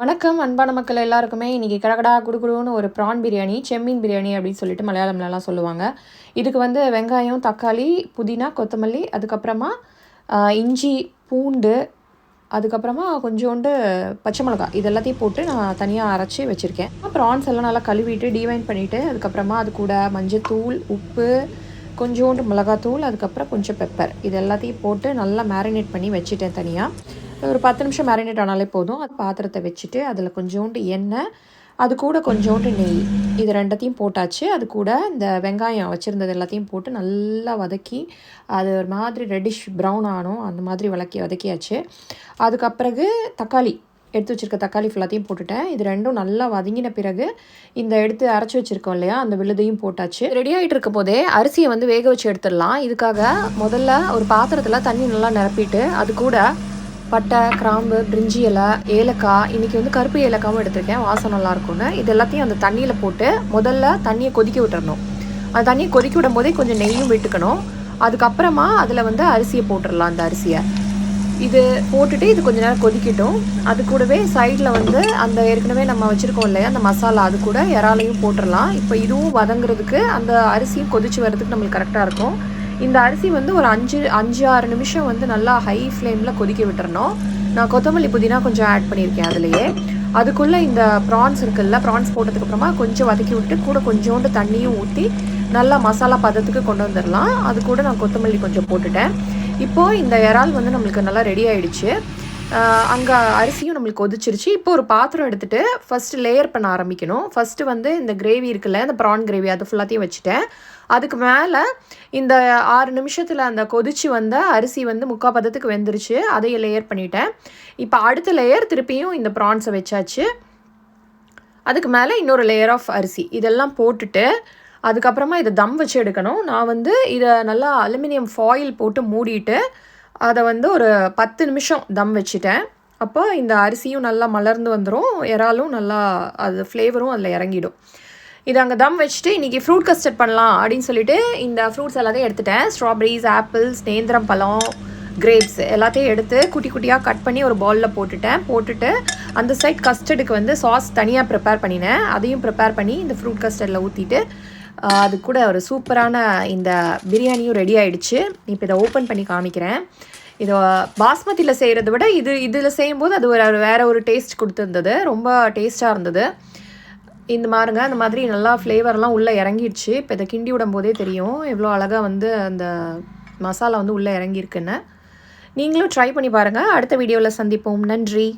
வணக்கம் அன்பான மக்கள் எல்லாருக்குமே இன்றைக்கி கடகடா குடுகுடுன்னு ஒரு ப்ரான் பிரியாணி செம்மீன் பிரியாணி அப்படின்னு சொல்லிட்டு மலையாளம்லலாம் சொல்லுவாங்க. இதுக்கு வந்து வெங்காயம், தக்காளி, புதினா, கொத்தமல்லி, அதுக்கப்புறமா இஞ்சி, பூண்டு, அதுக்கப்புறமா கொஞ்சோண்டு பச்சை மிளகாய் இது எல்லாத்தையும் போட்டு நான் தனியாக அரைச்சி வச்சுருக்கேன். ப்ரான்ஸ் எல்லாம் நல்லா கழுவிட்டு டீவைன் பண்ணிவிட்டு அதுக்கப்புறமா அது கூட மஞ்சத்தூள், உப்பு, கொஞ்சோண்டு மிளகாத்தூள், அதுக்கப்புறம் கொஞ்சம் பெப்பர் இது எல்லாத்தையும் போட்டு நல்லா மேரினேட் பண்ணி வச்சுட்டேன் தனியாக. ஒரு 10 நிமிஷம் மேரினேட் ஆனாலே போதும். அது பாத்திரத்தை வச்சுட்டு அதில் கொஞ்சோண்டு எண்ணெய், அது கூட கொஞ்சோண்டு நெய் இது ரெண்டத்தையும் போட்டாச்சு. அது கூட இந்த வெங்காயம் வச்சுருந்தது எல்லாத்தையும் போட்டு நல்லா வதக்கி அது ஒரு மாதிரி ரெட்டிஷ் ப்ரௌன் ஆனும் அந்த மாதிரி வதக்கியாச்சு. அதுக்கப்பிறகு தக்காளி எடுத்து வச்சுருக்க தக்காளி ஃபுல்லாத்தையும் போட்டுட்டேன். இது ரெண்டும் நல்லா வதங்கின பிறகு இந்த எடுத்து அரைச்சி வச்சுருக்கோம் இல்லையா, அந்த விழுதையும் போட்டாச்சு. ரெடி ஆகிட்டு இருக்க போதே அரிசியை வந்து வேக வச்சு எடுத்துடலாம். இதுக்காக முதல்ல ஒரு பாத்திரத்தில் தண்ணி நல்லா நிரப்பிட்டு அது கூட பட்டை, கிராம்பு, பிரிஞ்சி இலை, ஏலக்காய், இன்றைக்கி வந்து கருப்பு ஏலக்காவும் எடுத்திருக்கேன், வாசம் நல்லாயிருக்கும்னு. இது எல்லாத்தையும் அந்த தண்ணியில் போட்டு முதல்ல தண்ணியை கொதிக்க விட்டுறணும். அந்த தண்ணியை கொதிக்க விடும் போதே கொஞ்சம் நெய்யும் விட்டுக்கணும். அதுக்கப்புறமா அதில் வந்து அரிசியை போட்டுடலாம். அந்த அரிசியை இது போட்டுட்டு இது கொஞ்சம் நேரம் கொதிக்கட்டும். அது கூடவே சைடில் வந்து அந்த ஏற்கனவே நம்ம வச்சுருக்கோம் இல்லையா அந்த மசாலா, அது கூட இறாலையும் போட்டுடலாம். இப்போ இதுவும் வதங்குறதுக்கு அந்த அரிசியும் கொதிச்சு வர்றதுக்கு நம்மளுக்கு கரெக்டாக இருக்கும். இந்த அரிசி வந்து ஒரு 5-6 நிமிஷம் வந்து நல்லா ஹை ஃப்ளேமில் கொதிக்க விட்டுறணும். நான் கொத்தமல்லி, புதினா கொஞ்சம் ஆட் பண்ணியிருக்கேன் அதுலேயே. அதுக்குள்ளே இந்த ப்ரான்ஸ் இருக்குல்ல, ப்ரான்ஸ் போட்டதுக்கப்புறமா கொஞ்சம் வதக்கி விட்டு கூட கொஞ்சோண்டு தண்ணியும் ஊற்றி நல்லா மசாலா பதத்துக்கு கொண்டு வந்துடலாம். அது கூட நான் கொத்தமல்லி கொஞ்சம் போட்டுட்டேன். இப்போது இந்த இறால் வந்து நம்மளுக்கு நல்லா ரெடி ஆகிடுச்சு. அங்கே அரிசியும் நம்மளுக்கு கொதிச்சிருச்சு. இப்போ ஒரு பாத்திரம் எடுத்துகிட்டு ஃபஸ்ட்டு லேயர் பண்ண ஆரம்பிக்கணும். ஃபஸ்ட்டு வந்து இந்த கிரேவி இருக்குல்ல, இந்த ப்ரான் கிரேவி அது ஃபுல்லாத்தையும் வச்சுட்டேன். அதுக்கு மேலே இந்த 6 நிமிஷத்தில் அந்த கொதிச்சு வந்த அரிசி வந்து 3/4 பதத்துக்கு வெந்துருச்சு. அதையும் லேயர் பண்ணிட்டேன். இப்போ அடுத்த லேயர் திருப்பியும் இந்த ப்ரான்ஸை வச்சாச்சு. அதுக்கு மேலே இன்னொரு லேயர் ஆஃப் அரிசி இதெல்லாம் போட்டுட்டு அதுக்கப்புறமா இதை தம் வச்சு எடுக்கணும். நான் வந்து இதை நல்லா அலுமினியம் ஃபாயில் போட்டு மூடிட்டு அதை வந்து ஒரு 10 நிமிஷம் தம் வச்சுட்டேன். அப்போ இந்த அரிசியும் நல்லா மலர்ந்து வந்துடும், இறாலும் நல்லா அது ஃப்ளேவரும் அதில் இறங்கிடும். இது அங்கே தம் வச்சுட்டு இன்றைக்கி ஃப்ரூட் கஸ்டர்ட் பண்ணலாம் அப்படின்னு சொல்லிட்டு இந்த ஃப்ரூட்ஸ் எல்லாத்தையும் எடுத்துட்டேன். ஸ்ட்ராபெரிஸ், ஆப்பிள்ஸ், நேந்திரம் பழம், கிரேப்ஸ் எல்லாத்தையும் எடுத்து குட்டி குட்டியாக கட் பண்ணி ஒரு பவுலில் போட்டுட்டு அந்த சைட் கஸ்டர்டுக்கு வந்து சாஸ் தனியாக ப்ரிப்பேர் பண்ணினேன். அதையும் ப்ரிப்பேர் பண்ணி இந்த ஃப்ரூட் கஸ்டர்டில் ஊற்றிட்டு அது கூட ஒரு சூப்பரான இந்த பிரியாணியும் ரெடி ஆகிடுச்சு. இப்போ இதை ஓப்பன் பண்ணி காமிக்கிறேன். இதை பாஸ்மதியில் செய்கிறத விட இதில் செய்யும்போது அது வேறு ஒரு டேஸ்ட் கொடுத்துருந்தது, ரொம்ப டேஸ்ட்டாக இருந்தது. இந்த மாதிரிங்க அந்த மாதிரி நல்லா ஃப்ளேவர்லாம் உள்ளே இறங்கிடுச்சு. இப்போ இதை கிண்டி விடும் போதே தெரியும் எவ்வளோ அழகாக வந்து அந்த மசாலா வந்து உள்ளே இறங்கியிருக்குன்னு. நீங்களும் ட்ரை பண்ணி பாருங்கள். அடுத்த வீடியோவில் சந்திப்போம். நன்றி.